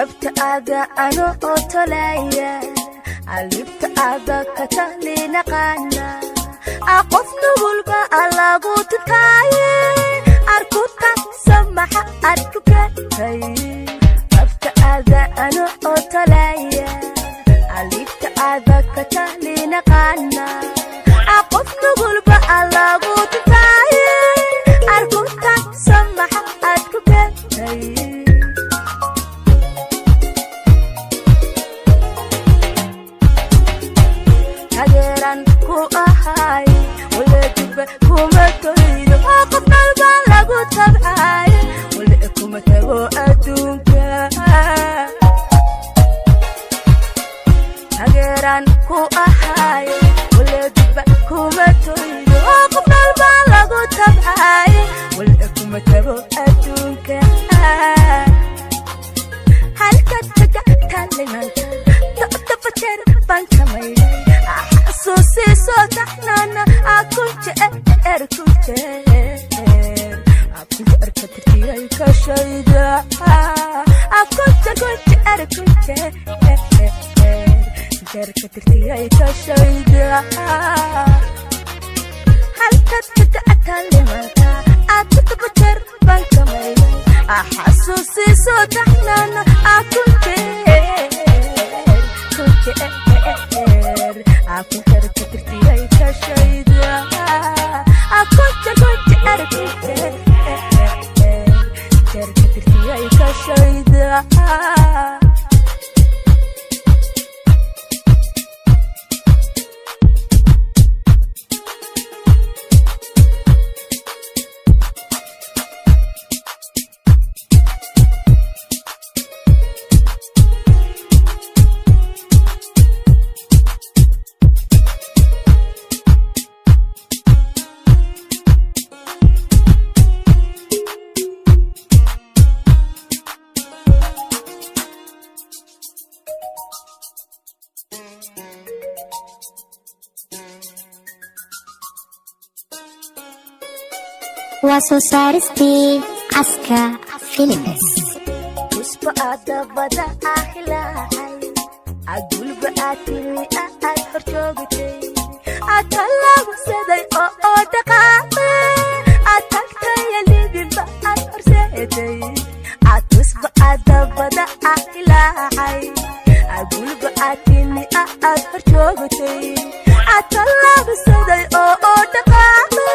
tabtaada ano otolaya alibtaada katalina qana aqof nugulba alagu tutaye arkuta samaha arkukay tabtaada ano otolaya alibtaada katalina qana aqof nugulba alagu tutaye arkuta samaha arkukay hageran ku ahay waladuba kuma toydo qofna baan lagu tabcay wala kuma tago adduunka hageran ku ahay waladuba kuma toydo qofna baan lagu tabcay wala kuma tago adduunka halka taga talinanta tafajer baan kamay susi so tahnana akunje erkunje akunje erkatirtiyay kashayda akunje erkunje erkatirtiyay kashayda halka taatalimata atutabajer bankamay susi so tahnana akunje aku terketirtiyay kashayda aku terketirtiyay kashayda وسوسارستي عسكا فيلمس وسبا أدبدا أحلاي أقول بأتيني أحرجوبتي أتلا وسدي أو دقاقي أتكتا يلي بيبا أحرسيتي أتوسبا أدبدا أحلاي أقول بأتيني أحرجوبتي أتلا وسدي أو دقاقي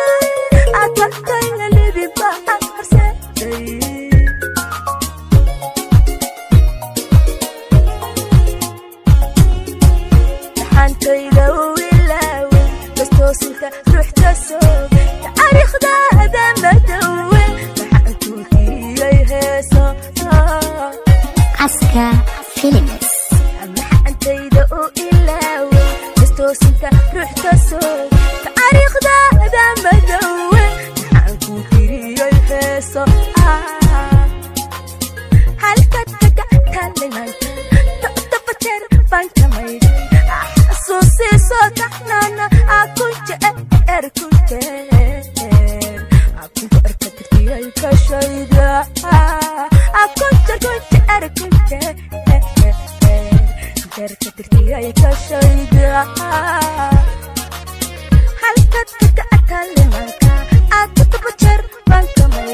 أتكتا يلي بيبا أحرسيتي حانتيدا ويلاوي بس توصلت روح تسوق تاريخ دا مدوي حانتو كيري هيسا عسكا فيلمس حانتيدا ويلاوي بس توصلت روح تسوق تاريخ دا مدوي حانتو كيري هيسا هالكتك تالينانت تفتر بانكمي susi so tahnana akunje erkunje akunje erkatirtiyay kashayda akunje erkunje erkatirtiyay kashayda halka taga talimaka atutabajer bankamay